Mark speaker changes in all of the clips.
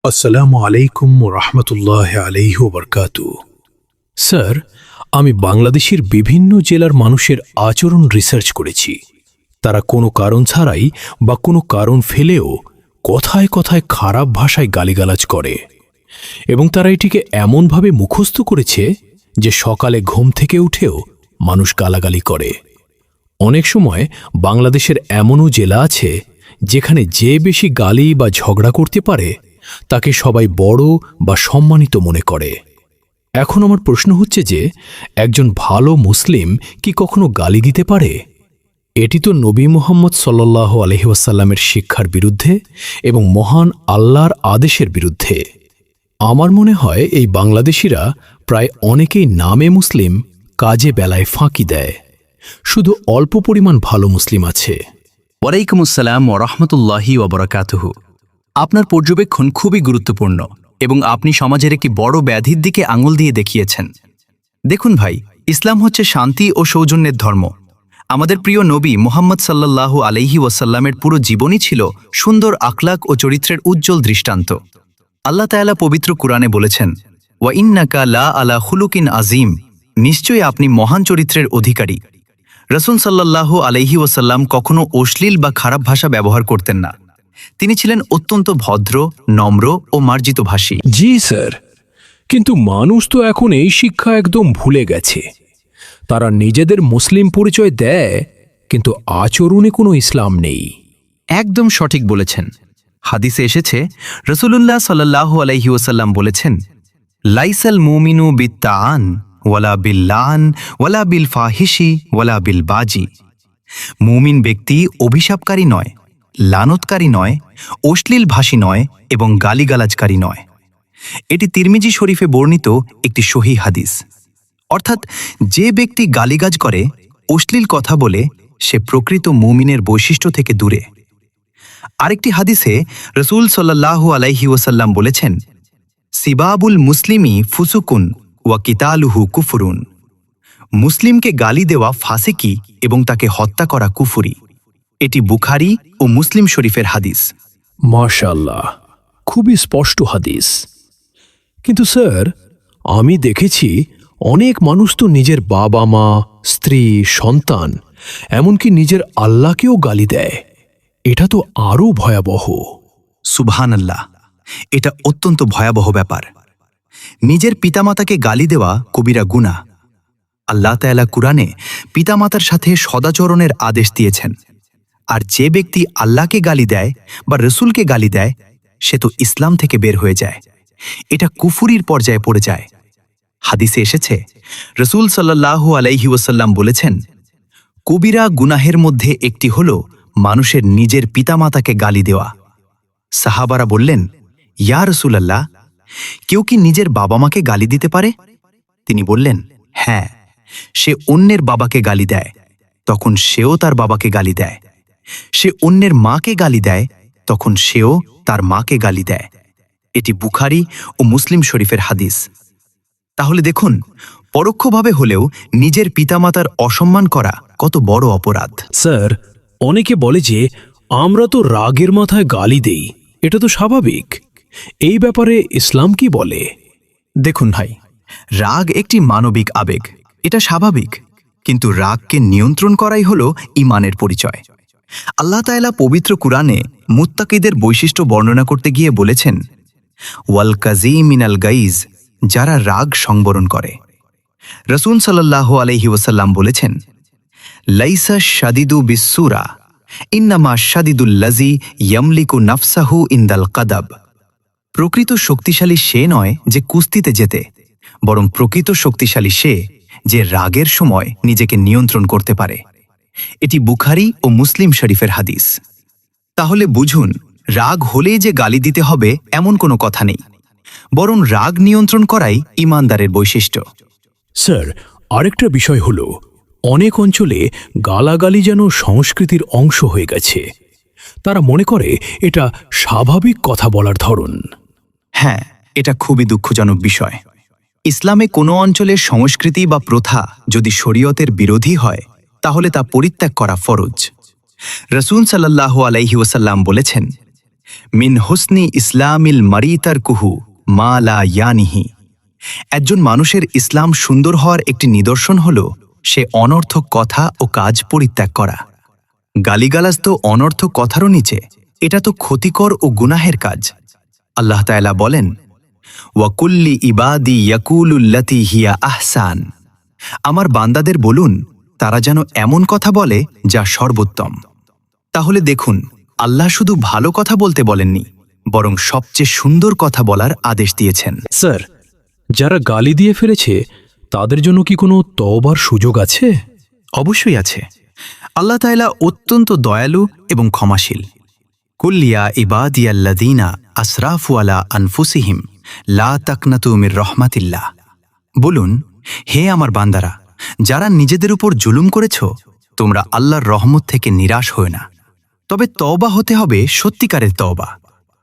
Speaker 1: আসসালামু আলাইকুম রহমতুল্লাহ আলাইহি ওয়া বারাকাতুহু। স্যার, আমি বাংলাদেশের বিভিন্ন জেলার মানুষের আচরণ রিসার্চ করেছি। তারা কোনো কারণ ছাড়াই বা কোনো কারণ ফেলেও কথায় কথায় খারাপ ভাষায় গালিগালাজ করে, এবং তারা এটিকে এমনভাবে মুখস্থ করেছে যে সকালে ঘুম থেকে উঠেও মানুষ গালাগালি করে। অনেক সময় বাংলাদেশের এমনও জেলা আছে যেখানে যে বেশি গালি বা ঝগড়া করতে পারে তাকে সবাই বড় বা সম্মানিত মনে করে। এখন আমার প্রশ্ন হচ্ছে যে একজন ভালো মুসলিম কি কখনো গালি দিতে পারে? এটি তো নবী মুহাম্মদ সাল্লাল্লাহু আলাইহি ওয়াসাল্লামের শিক্ষার বিরুদ্ধে এবং মহান আল্লাহর আদেশের বিরুদ্ধে। আমার মনে হয় এই বাংলাদেশিরা প্রায় অনেকেই নামে মুসলিম, কাজে বেলায় ফাঁকি দেয়। শুধু অল্প পরিমাণ ভালো মুসলিম আছে।
Speaker 2: ওয়ালাইকুম আসসালাম ওয়া রাহমাতুল্লাহি ওয়া বারাকাতুহু। আপনার পর্যবেক্ষণ খুবই গুরুত্বপূর্ণ এবং আপনি সমাজের একটি বড় ব্যাধির দিকে আঙুল দিয়ে দেখিয়েছেন। দেখুন ভাই, ইসলাম হচ্ছে শান্তি ও সৌজন্যের ধর্ম। আমাদের প্রিয় নবী মুহাম্মদ সাল্লাল্লাহু আলাইহি ওয়াসাল্লামের পুরো জীবনই ছিল সুন্দর আখলাক ও চরিত্রের উজ্জ্বল দৃষ্টান্ত। আল্লাহ তাআলা পবিত্র কুরআনে বলেছেন, ওয়া ইন্নাকা লা আলা খুলুকিন আজিম, নিশ্চয়ই আপনি মহান চরিত্রের অধিকারী। রাসূল সাল্লাল্লাহু আলাইহি ওয়াসাল্লাম কখনো অশ্লীল বা খারাপ ভাষা ব্যবহার করতেন না। তিনি ছিলেন অত্যন্ত ভদ্র, নম্র ও মার্জিত ভাষী।
Speaker 1: জি স্যার, কিন্তু মানুষ তো এখন এই শিক্ষা একদম ভুলে গেছে। তারা নিজেদের মুসলিম পরিচয় দেয়, কিন্তু আচরণে কোনো ইসলাম নেই।
Speaker 2: একদম সঠিক বলেছেন। হাদিসে এসেছে, রাসূলুল্লাহ সাল্লাল্লাহু আলাইহি ওয়াসাল্লাম বলেছেন, লাইসাল মুমিনু বিত্তাআন ওয়ালা বিল্লান ওয়ালা বিল ফাহিশি ওয়ালা বিল বাজি। মুমিন ব্যক্তি অভিশাপকারী নয়, লানতকারী নয়, অশ্লীল ভাষী নয় এবং গালিগালাজকারী নয়। এটি তিরমিজি শরীফে বর্ণিত একটি সহিহ হাদিস। অর্থাৎ যে ব্যক্তি গালিগাজ করে, অশ্লীল কথা বলে, সে প্রকৃত মুমিনের বৈশিষ্ট্য থেকে দূরে। আরেকটি হাদিসে রাসূল সাল্লাল্লাহু আলাইহি ওয়াসাল্লাম বলেছেন, সিবাবুল মুসলিমি ফুসুকুন ওয়া কিতালুহু কুফরুন। মুসলিমকে গালি দেওয়া ফাসিকি এবং তাকে হত্যা করা কুফরি। এটি বুখারী ও মুসলিম শরীফের হাদিস।
Speaker 1: মাশাআল্লাহ, খুবই স্পষ্ট হাদিস। কিন্তু স্যার, আমি দেখেছি অনেক মানুষ তো নিজের বাবা মা, স্ত্রী, সন্তান, এমনকি নিজের আল্লাহকেও গালি দেয়। এটা তো আরও ভয়াবহ।
Speaker 2: সুবহানাল্লাহ, এটা অত্যন্ত ভয়াবহ ব্যাপার। নিজের পিতামাতাকে গালি দেওয়া কবিরা গুনাহ। আল্লাহ তাআলা কুরআনে পিতামাতার সাথে সদাচরণের আদেশ দিয়েছেন। আর যে ব্যক্তি আল্লাহকে গালি দেয় বা রসুলকে গালি দেয়, সে তো ইসলাম থেকে বের হয়ে যায়। এটা কুফুরির পর্যায়ে পড়ে যায়। হাদিসে এসেছে, রসুল সাল্লাল্লাহু আলাইহি ওয়াসাল্লাম বলেছেন, কবিরা গুনাহের মধ্যে একটি হল মানুষের নিজের পিতামাতাকে গালি দেওয়া। সাহাবারা বললেন, ইয়া রাসূলুল্লাহ, কেউ কি নিজের বাবা মাকে গালি দিতে পারে? তিনি বললেন, হ্যাঁ, সে অন্যের বাবাকে গালি দেয়, তখন সেও তার বাবাকে গালি দেয়। সে অন্যের মাকে গালি দেয়, তখন সেও তার মাকে গালি দেয়। এটি বুখারী ও মুসলিম শরীফের হাদিস। তাহলে দেখুন, পরোক্ষভাবে হলেও নিজের পিতামাতার অসম্মান করা কত বড় অপরাধ।
Speaker 1: স্যার, অনেকে বলে যে আমরা তো রাগের মাথায় গালি দেই, এটা তো স্বাভাবিক। এই ব্যাপারে ইসলাম কি বলে?
Speaker 2: দেখুন ভাই, রাগ একটি মানবিক আবেগ, এটা স্বাভাবিক। কিন্তু রাগকে নিয়ন্ত্রণ করাই হল ঈমানের পরিচয়। আল্লাহ তাআলা পবিত্র কুরআনে মুত্তাকিদের বৈশিষ্ট্য বর্ণনা করতে গিয়ে বলেছেন, ওয়াল কাযীমিনাল গাইজ, যারা রাগ সংবরণ করে। রাসূল সাল্লাল্লাহু আলাইহি ওয়াসাল্লাম বলেছেন, লাইসা শাদিদু বিসসুরা ইন্নামা শাদিদুল্লাযী ইয়ামলিকু নাফসাহু ইনদাল কাদাব। প্রকৃত শক্তিশালী সে নয় যে কুস্তিতে জেতে, বরং প্রকৃত শক্তিশালী সে যে রাগের সময় নিজেকে নিয়ন্ত্রণ করতে পারে। এটি বুখারী ও মুসলিম শরীফের হাদিস। তাহলে বুঝুন, রাগ হলেই যে গালি দিতে হবে এমন কোনো কথা নেই, বরং রাগ নিয়ন্ত্রণ করাই ঈমানদারের বৈশিষ্ট্য।
Speaker 1: স্যার, আরেকটা বিষয় হলো, অনেক অঞ্চলে গালাগালি যেন সংস্কৃতির অংশ হয়ে গেছে। তারা মনে করে এটা স্বাভাবিক কথা বলার ধরন।
Speaker 2: হ্যাঁ, এটা খুবই দুঃখজনক বিষয়। ইসলামে কোনো অঞ্চলের সংস্কৃতি বা প্রথা যদি শরীয়তের বিরোধী হয়, তাহলে তা পরিত্যাগ করা ফরজ। রাসূল সাল্লাল্লাহু আলাইহি ওয়াসাল্লাম বলেছেন, মিন হুসনি ইসলামিল মারিতার কুহু মা লা ইয়ানিহি। একজন মানুষের ইসলাম সুন্দর হওয়ার একটি নিদর্শন হল সে অনর্থক কথা ও কাজ পরিত্যাগ করা। গালিগালাজ তো অনর্থক কথারও নিচে, এটা তো ক্ষতিকর ও গুনাহের কাজ। আল্লাহ তাআলা বলেন, ওয়াকুল্লি ইবাদি ইয়াকুলুল্লাতি হিয়া আহসান। আমার বান্দাদের বলুন তারা যেন এমন কথা বলে যা সর্বোত্তম। তাহলে দেখুন, আল্লাহ শুধু ভালো কথা বলতে বলেননি, বরং সবচেয়ে সুন্দর কথা বলার আদেশ দিয়েছেন।
Speaker 1: স্যার, যারা গালি দিয়ে ফেলেছে তাদের জন্য কি কোনো তওবার সুযোগ আছে?
Speaker 2: অবশ্যই আছে। আল্লাহ তাআলা অত্যন্ত দয়ালু এবং ক্ষমাশীল। কুল্লিয়া ইবাদিয়াল্লাযীনা আসরাফু আলা আনফুসিহিম লা তাকনাতু মির রহমাতিল্লাহ। বলুন, হে আমার বান্দারা, যারা নিজেদের উপর জুলুম করেছ, তোমরা আল্লাহর রহমত থেকে নিরাশ হয় না। তবে তওবা হতে হবে সত্যিকারের তওবা।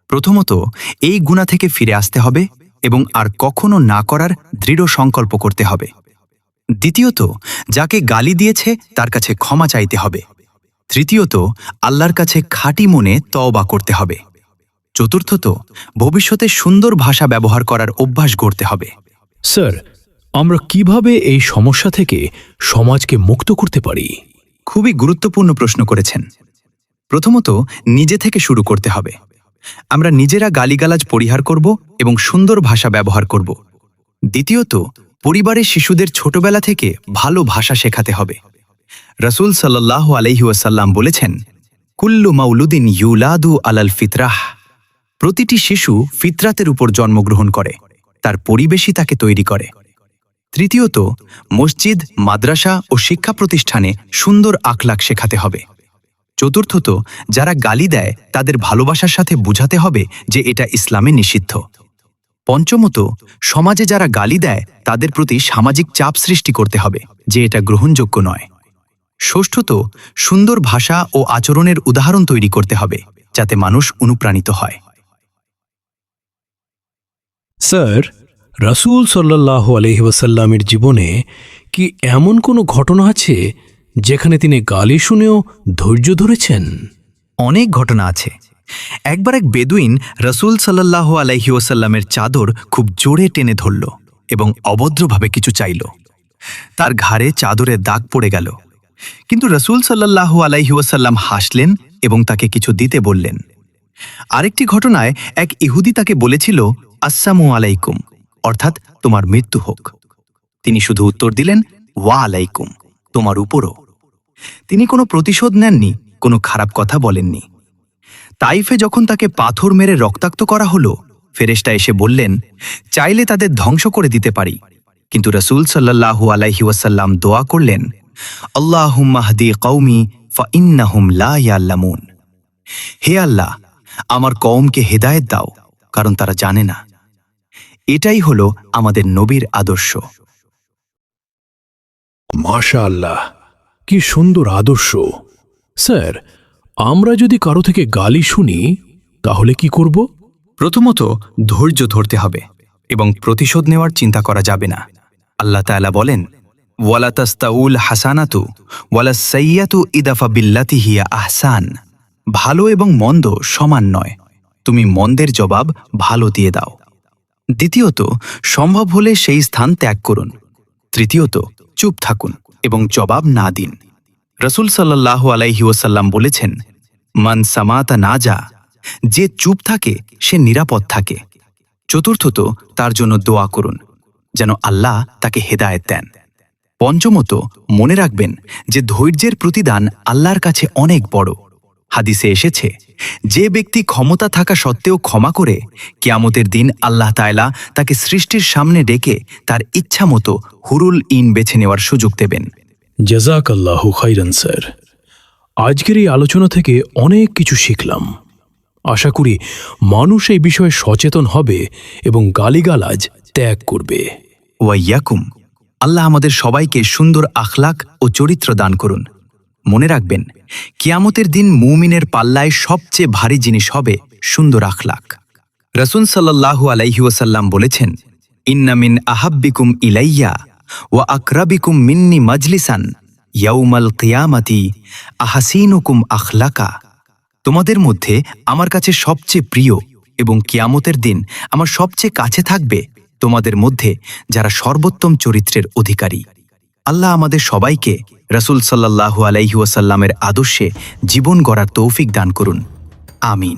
Speaker 2: প্রথমত এই গুনাহ থেকে ফিরে আসতে হবে এবং আর কখনো না করার দৃঢ় সংকল্প করতে হবে। দ্বিতীয়ত, যাকে গালি দিয়েছে তার কাছে ক্ষমা চাইতে হবে। তৃতীয়ত, আল্লাহর কাছে খাঁটি মনে তওবা করতে হবে। চতুর্থত, ভবিষ্যতে সুন্দর ভাষা ব্যবহার করার অভ্যাস গড়তে হবে।
Speaker 1: স্যার, আমরা কিভাবে এই সমস্যা থেকে সমাজকে মুক্ত করতে পারি?
Speaker 2: খুবই গুরুত্বপূর্ণ প্রশ্ন করেছেন। প্রথমত, নিজে থেকে শুরু করতে হবে। আমরা নিজেরা গালিগালাজ পরিহার করব এবং সুন্দর ভাষা ব্যবহার করব। দ্বিতীয়ত, পরিবারের শিশুদের ছোটবেলা থেকে ভালো ভাষা শেখাতে হবে। রাসূল সাল্লাল্লাহু আলাইহি ওয়াসাল্লাম বলেছেন, কুল্লু মাউলুদিন ইউলাদু আলাল ফিতরাহ। প্রতিটি শিশু ফিতরাতের উপর জন্মগ্রহণ করে, তার পরিবেশই তাকে তৈরি করে। তৃতীয়ত, মসজিদ, মাদ্রাসা ও শিক্ষা প্রতিষ্ঠানে সুন্দর আখলাক শেখাতে হবে। চতুর্থত, যারা গালি দেয় তাদের ভালোবাসার সাথে বুঝাতে হবে যে এটা ইসলামে নিষিদ্ধ। পঞ্চমত, সমাজে যারা গালি দেয় তাদের প্রতি সামাজিক চাপ সৃষ্টি করতে হবে যে এটা গ্রহণযোগ্য নয়। ষষ্ঠত, সুন্দর ভাষা ও আচরণের উদাহরণ তৈরি করতে হবে যাতে মানুষ অনুপ্রাণিত হয়।
Speaker 1: স্যার, রাসূল সাল্লাল্লাহু আলাইহি ওয়াসাল্লামের জীবনে কি এমন কোনো ঘটনা আছে যেখানে তিনি গালি শুনেও ধৈর্য ধরেছেন?
Speaker 2: অনেক ঘটনা আছে। একবার এক বেদুইন রাসূল সাল্লাল্লাহু আলাইহি ওয়াসাল্লামের চাদর খুব জোরে টেনে ধরল এবং অভদ্রভাবে কিছু চাইল। তার ঘাড়ে চাদরের দাগ পড়ে গেল, কিন্তু রাসূল সাল্লাল্লাহু আলাইহি ওয়াসাল্লাম হাসলেন এবং তাকে কিছু দিতে বললেন। আরেকটি ঘটনায় এক ইহুদি তাকে বলেছিল, আসসালামু আলাইকুম, অর্থাৎ তোমার মৃত্যু হোক। তিনি শুধু উত্তর দিলেন, ওয়া আলাইকুম, তোমার উপরও। তিনি কোনো প্রতিশোধ নেননি, কোনো খারাপ কথা বলেননি। তাইফে যখন তাকে পাথর মেরে রক্তাক্ত করা হলো, ফেরেশতা এসে বললেন, চাইলে তাদের ধ্বংস করে দিতে পারি, কিন্তু রাসূল সাল্লাল্লাহু আলাইহি ওয়াসাল্লাম দোয়া করলেন, আল্লাহুম্মা হদি কওমি ফাইন্নাহুম লা ইয়ালামুন। হে আল্লাহ, আমার কওমকে হেদায়েত দাও, কারণ তারা জানে না। এটাই হলো আমাদের নবীর আদর্শ।
Speaker 1: মাশাআল্লাহ, কি সুন্দর আদর্শ। স্যার, আমরা যদি কারো থেকে গালি শুনি তাহলে কি করব?
Speaker 2: প্রথমত, ধৈর্য ধরতে হবে এবং প্রতিশোধ নেওয়ার চিন্তা করা যাবে না। আল্লাহ তাআলা বলেন, ওয়ালা তাস্তাউল হাসানাতু ওয়ালা সাইয়্যাতু ইদাফা বিল্লাতি হিয়া আহসান। ভালো এবং মন্দ সমান নয়, তুমি মন্দের জবাব ভালো দিয়ে দাও। দ্বিতীয়ত, সম্ভব হলে সেই স্থান ত্যাগ করুন। তৃতীয়ত, চুপ থাকুন এবং জবাব না দিন। রাসূল সাল্লাল্লাহু আলাইহি ওয়াসাল্লাম বলেছেন, মান সামাতা নাজা, যে চুপ থাকে সে নিরাপদ থাকে। চতুর্থত, তার জন্য দোয়া করুন যেন আল্লাহ তাকে হেদায়েত দেন। পঞ্চমত, মনে রাখবেন যে ধৈর্যের প্রতিদান আল্লাহর কাছে অনেক বড়। হাদিসে এসেছে, যে ব্যক্তি ক্ষমতা থাকা সত্ত্বেও ক্ষমা করে, কিয়ামতের দিন আল্লাহ তাআলা তাকে সৃষ্টির সামনে ডেকে তার ইচ্ছামতো হুরুল ইন বেছে নেওয়ার সুযোগ দেবেন।
Speaker 1: জাযাকাল্লাহু খাইরান স্যার। আজকের এই আলোচনা থেকে অনেক কিছু শিখলাম। আশা করি মানুষ এই বিষয়ে সচেতন হবে এবং গালিগালাজ ত্যাগ করবে।
Speaker 2: ওয়াইয়াকুম। আল্লাহ আমাদের সবাইকে সুন্দর আখলাক ও চরিত্র দান করুন। মনে রাখবেন, কিয়ামতের দিন মুমিনের পাল্লায় সবচেয়ে ভারী জিনিস হবে সুন্দর আখলাক। রাসূল সাল্লাল্লাহু আলাইহি ওয়াসাল্লাম বলেছেন, ইন্না মিন আহাব্বিকুম ইলাইয়া ওয়া আকরাবিকুম মিন্নি মাজলিসান ইয়াউমাল কিয়ামাতি আহসিনুকুম আখলাকা। তোমাদের মধ্যে আমার কাছে সবচেয়ে প্রিয় এবং কিয়ামতের দিন আমার সবচেয়ে কাছে থাকবে তোমাদের মধ্যে যারা সর্বোত্তম চরিত্রের অধিকারী। আল্লাহ আমাদের সবাইকে রাসূল সাল্লাল্লাহু আলাইহি ওয়াসাল্লামের আদর্শে জীবন গড়ার তৌফিক দান করুন। আমিন।